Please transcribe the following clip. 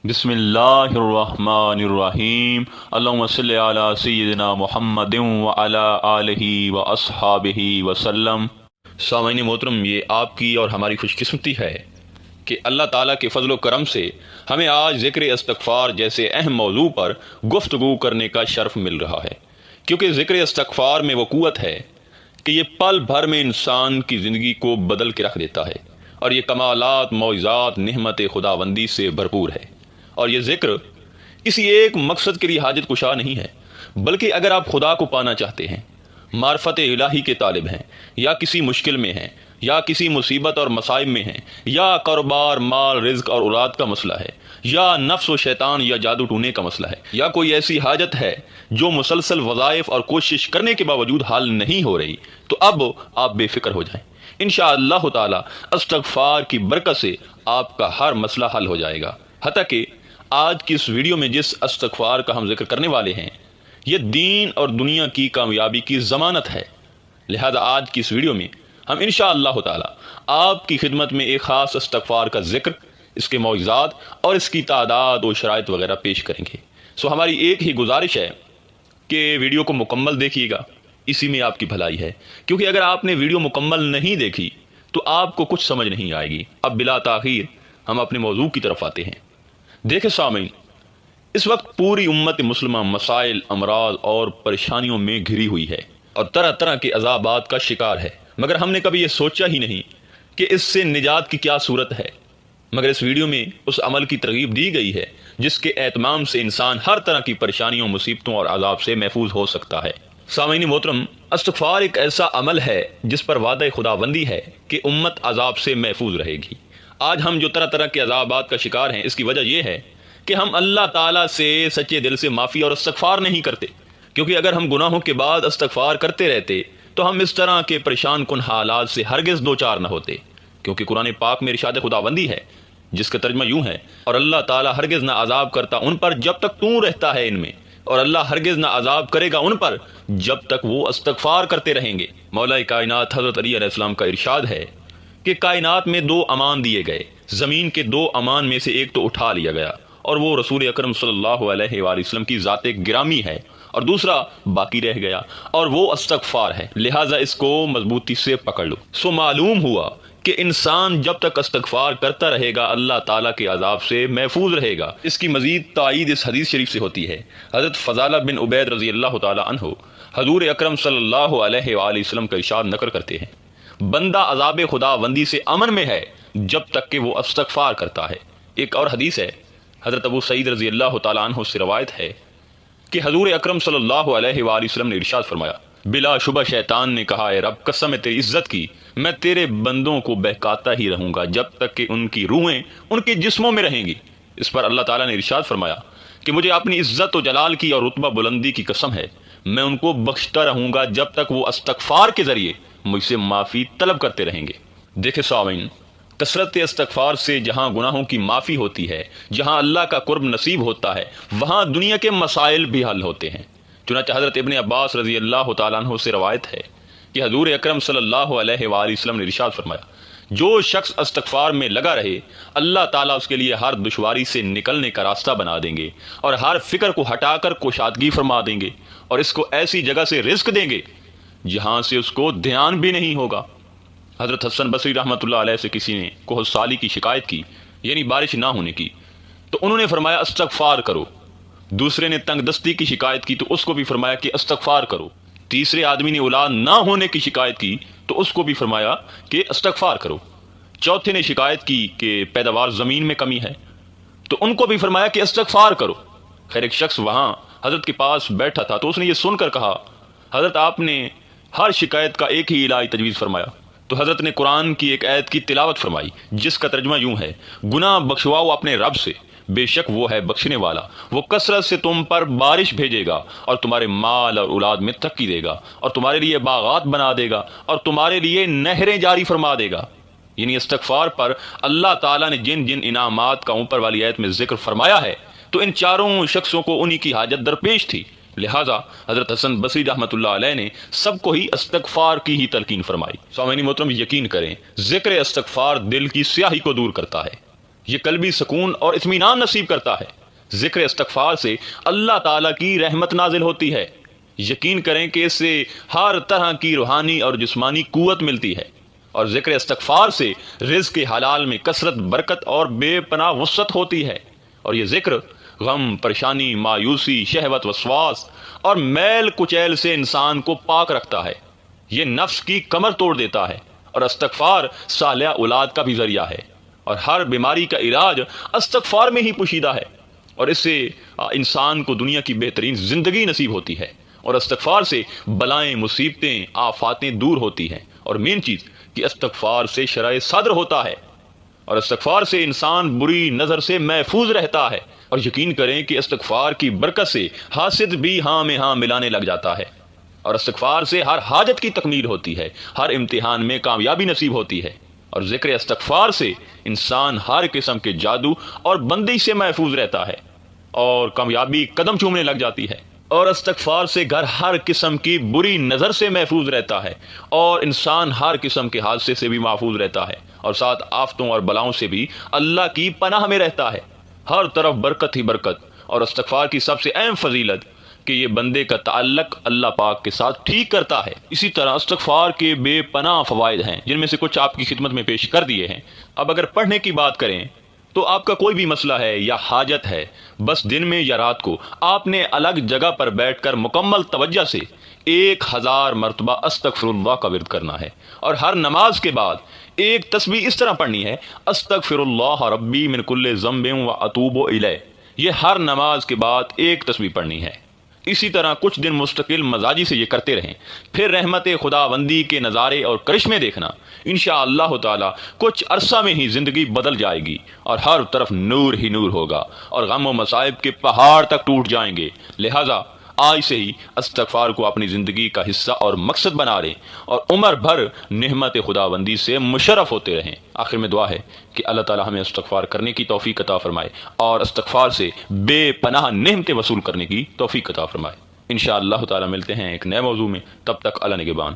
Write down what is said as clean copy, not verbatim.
بسم اللہ الرحمن الرحیم اللہم صلی علی سیدنا محمد وعلی آلہ واصحابہ وسلم۔ سامعین محترم، یہ آپ کی اور ہماری خوش قسمتی ہے کہ اللہ تعالیٰ کے فضل و کرم سے ہمیں آج ذکر استغفار جیسے اہم موضوع پر گفتگو کرنے کا شرف مل رہا ہے، کیونکہ ذکر استغفار میں وہ قوت ہے کہ یہ پل بھر میں انسان کی زندگی کو بدل کے رکھ دیتا ہے، اور یہ کمالات، معجزات، نعمت خداوندی سے بھرپور ہے۔ اور یہ ذکر کسی ایک مقصد کے لیے حاجت کشا نہیں ہے، بلکہ اگر آپ خدا کو پانا چاہتے ہیں، معرفت الہی کے طالب ہیں، یا کسی مشکل میں ہیں، یا کسی مصیبت اور مصائب میں ہیں، یا کاروبار، مال، رزق اور اولاد کا مسئلہ ہے، یا نفس و شیطان یا جادو ٹونے کا مسئلہ ہے، یا کوئی ایسی حاجت ہے جو مسلسل وظائف اور کوشش کرنے کے باوجود حل نہیں ہو رہی، تو اب آپ بے فکر ہو جائیں۔ انشاءاللہ تعالی استغفار کی برکت سے آپ کا ہر مسئلہ حل ہو جائے گا۔ حتیٰ کہ آج کی اس ویڈیو میں جس استغفار کا ہم ذکر کرنے والے ہیں، یہ دین اور دنیا کی کامیابی کی ضمانت ہے۔ لہذا آج کی اس ویڈیو میں ہم انشاءاللہ تعالی آپ کی خدمت میں ایک خاص استغفار کا ذکر، اس کے معجزات اور اس کی تعداد و شرائط وغیرہ پیش کریں گے۔ ہماری ایک ہی گزارش ہے کہ ویڈیو کو مکمل دیکھیے گا، اسی میں آپ کی بھلائی ہے، کیونکہ اگر آپ نے ویڈیو مکمل نہیں دیکھی تو آپ کو کچھ سمجھ نہیں آئے گی۔ اب بلا تاخیر ہم اپنے موضوع کی طرف آتے ہیں۔ دیکھیں سامعین، اس وقت پوری امت مسلمہ مسائل، امراض اور پریشانیوں میں گھری ہوئی ہے اور طرح طرح کے عذابات کا شکار ہے، مگر ہم نے کبھی یہ سوچا ہی نہیں کہ اس سے نجات کی کیا صورت ہے۔ مگر اس ویڈیو میں اس عمل کی ترغیب دی گئی ہے جس کے اہتمام سے انسان ہر طرح کی پریشانیوں، مصیبتوں اور عذاب سے محفوظ ہو سکتا ہے۔ سامعین محترم، استغفار ایک ایسا عمل ہے جس پر وعدہ خداوندی ہے کہ امت عذاب سے محفوظ رہے گی۔ آج ہم جو طرح طرح کے عذابات کا شکار ہیں، اس کی وجہ یہ ہے کہ ہم اللہ تعالیٰ سے سچے دل سے معافی اور استغفار نہیں کرتے، کیونکہ اگر ہم گناہوں کے بعد استغفار کرتے رہتے تو ہم اس طرح کے پریشان کن حالات سے ہرگز دوچار نہ ہوتے، کیونکہ قرآن پاک میں ارشاد خداوندی ہے جس کا ترجمہ یوں ہے: اور اللہ تعالیٰ ہرگز نہ عذاب کرتا ان پر جب تک تو رہتا ہے ان میں، اور اللہ ہرگز نہ عذاب کرے گا ان پر جب تک وہ استغفار کرتے رہیں گے۔ مولا کائنات حضرت علی علیہ السلام کا ارشاد ہے کہ کائنات میں دو امان دیے گئے، زمین کے دو امان میں سے ایک تو اٹھا لیا گیا، اور وہ رسول اکرم صلی اللہ علیہ وآلہ وسلم کی ذات گرامی ہے، اور دوسرا باقی رہ گیا، اور وہ استغفار ہے۔ لہٰذا اس کو مضبوطی سے پکڑ لو۔ معلوم ہوا کہ انسان جب تک استغفار کرتا رہے گا اللہ تعالیٰ کے عذاب سے محفوظ رہے گا۔ اس کی مزید تائید اس حدیث شریف سے ہوتی ہے۔ حضرت فضالہ بن عبید رضی اللہ تعالیٰ عنہ حضور اکرم صلی اللہ علیہ وآلہ وسلم کا ارشاد نقل کرتے ہیں: بندہ عذاب خداوندی سے امن میں ہے جب تک کہ وہ استغفار کرتا ہے۔ ایک اور حدیث ہے، حضرت ابو سعید رضی اللہ تعالیٰ عنہ سے روایت ہے کہ حضور اکرم صلی اللہ علیہ وآلہ وسلم نے ارشاد فرمایا: بلا شبہ شیطان نے کہا، اے رب، قسم ہے تیری عزت کی، میں تیرے بندوں کو بہکاتا ہی رہوں گا جب تک کہ ان کی روحیں ان کے جسموں میں رہیں گی۔ اس پر اللہ تعالیٰ نے ارشاد فرمایا کہ مجھے اپنی عزت و جلال کی اور رتبہ بلندی کی قسم ہے، میں ان کو بخشتا رہوں گا جب تک وہ استغفار کے ذریعے مجھ سے معافی طلب کرتے رہیں گے۔ دیکھیں سامعین، کثرت استغفار سے جہاں گناہوں کی معافی ہوتی ہے، جہاں اللہ کا قرب نصیب ہوتا ہے، وہاں دنیا کے مسائل بھی حل ہوتے ہیں۔ چنانچہ حضرت ابن عباس رضی اللہ تعالیٰ عنہ سے روایت ہے کہ حضور اکرم صلی اللہ علیہ وآلہ وسلم نے ارشاد فرمایا: جو شخص استغفار میں لگا رہے، اللہ تعالیٰ اس کے لیے ہر دشواری سے نکلنے کا راستہ بنا دیں گے، اور ہر فکر کو ہٹا کر کشادگی فرما دیں گے، اور اس کو ایسی جگہ سے رزق دیں گے جہاں سے اس کو دھیان بھی نہیں ہوگا۔ حضرت حسن بصری رحمۃ اللہ علیہ سے کسی نے کوہ سالی کی شکایت کی، یعنی بارش نہ ہونے کی، تو انہوں نے فرمایا استغفار کرو۔ دوسرے نے تنگ دستی کی شکایت کی تو اس کو بھی فرمایا کہ استغفار کرو۔ تیسرے آدمی نے اولاد نہ ہونے کی شکایت کی تو اس کو بھی فرمایا کہ استغفار کرو۔ چوتھے نے شکایت کی کہ پیداوار زمین میں کمی ہے تو ان کو بھی فرمایا کہ استغفار کرو۔ خیر، ایک شخص وہاں حضرت کے پاس بیٹھا تھا تو اس نے یہ سن کر کہا: حضرت، آپ نے ہر شکایت کا ایک ہی علاج تجویز فرمایا۔ تو حضرت نے قرآن کی ایک آیت کی تلاوت فرمائی جس کا ترجمہ یوں ہے: گناہ بخشواؤ اپنے رب سے، بے شک وہ ہے بخشنے والا، وہ کثرت سے تم پر بارش بھیجے گا اور تمہارے مال اور اولاد میں ترقی دے گا، اور تمہارے لیے باغات بنا دے گا، اور تمہارے لیے نہریں جاری فرما دے گا۔ یعنی استغفار پر اللہ تعالیٰ نے جن جن انعامات کا اوپر والی آیت میں ذکر فرمایا ہے، تو ان چاروں شخصوں کو انہی کی حاجت درپیش تھی۔ لہٰذا حضرت حسن بصری رحمۃ اللہ علیہ نے سب کو ہی استغفار کی ہی تلقین فرمائی۔ سامعین محترم، یقین کریں ذکر استغفار دل کی سیاہی کو دور کرتا ہے۔ یہ قلبی سکون اور اطمینان نصیب کرتا ہے۔ ذکر استغفار سے اللہ تعالیٰ کی رحمت نازل ہوتی ہے۔ یقین کریں کہ اس سے ہر طرح کی روحانی اور جسمانی قوت ملتی ہے، اور ذکر استغفار سے رزق حلال میں کثرت، برکت اور بے پناہ وسعت ہوتی ہے۔ اور یہ ذکر غم، پریشانی، مایوسی، شہوت، وسواس اور میل کچیل سے انسان کو پاک رکھتا ہے۔ یہ نفس کی کمر توڑ دیتا ہے، اور استغفار صالح اولاد کا بھی ذریعہ ہے، اور ہر بیماری کا علاج استغفار میں ہی پوشیدہ ہے، اور اس سے انسان کو دنیا کی بہترین زندگی نصیب ہوتی ہے، اور استغفار سے بلائیں، مصیبتیں، آفاتیں دور ہوتی ہیں، اور مین چیز کہ استغفار سے شرع صدر ہوتا ہے، اور استغفار سے انسان بری نظر سے محفوظ رہتا ہے۔ اور یقین کریں کہ استغفار کی برکت سے حاسد بھی ہاں میں ہاں ملانے لگ جاتا ہے، اور استغفار سے ہر حاجت کی تکمیل ہوتی ہے، ہر امتحان میں کامیابی نصیب ہوتی ہے، اور ذکر استغفار سے انسان ہر قسم کے جادو اور بندش سے محفوظ رہتا ہے، اور کامیابی قدم چومنے لگ جاتی ہے، اور استغفار سے گھر ہر قسم کی بری نظر سے محفوظ رہتا ہے، اور انسان ہر قسم کے حادثے سے بھی محفوظ رہتا ہے، اور ساتھ آفتوں اور بلاؤں سے بھی اللہ کی پناہ میں رہتا ہے۔ ہر طرف برکت ہی برکت۔ اور استغفار کی سب سے اہم فضیلت کہ یہ بندے کا تعلق اللہ پاک کے ساتھ ٹھیک کرتا ہے۔ اسی طرح استغفار کے بے پناہ فوائد ہیں، جن میں سے کچھ آپ کی خدمت میں پیش کر دیے ہیں۔ اب اگر پڑھنے کی بات کریں تو آپ کا کوئی بھی مسئلہ ہے یا حاجت ہے، بس دن میں یا رات کو آپ نے الگ جگہ پر بیٹھ کر مکمل توجہ سے 1000 مرتبہ استغفر اللہ کا ورد کرنا ہے، اور ہر نماز کے بعد ایک تسبیح اس طرح پڑھنی ہے: استغفر اللہ ربی من کل ذنب و اتوب الیہ۔ یہ ہر نماز کے بعد ایک تسبیح پڑھنی ہے۔ اسی طرح کچھ دن مستقل مزاجی سے یہ کرتے رہیں، پھر رحمت خداوندی کے نظارے اور کرشمے دیکھنا۔ انشاءاللہ تعالی کچھ عرصہ میں ہی زندگی بدل جائے گی، اور ہر طرف نور ہی نور ہوگا، اور غم و مصائب کے پہاڑ تک ٹوٹ جائیں گے۔ لہٰذا آج سے ہی استغفار کو اپنی زندگی کا حصہ اور مقصد بنا لیں، اور عمر بھر نعمت خداوندی سے مشرف ہوتے رہیں۔ آخر میں دعا ہے کہ اللہ تعالی ہمیں استغفار کرنے کی توفیق عطا فرمائے، اور استغفار سے بے پناہ نعمتیں وصول کرنے کی توفیق عطا فرمائے۔ انشاءاللہ تعالی ملتے ہیں ایک نئے موضوع میں، تب تک اللہ نگہبان۔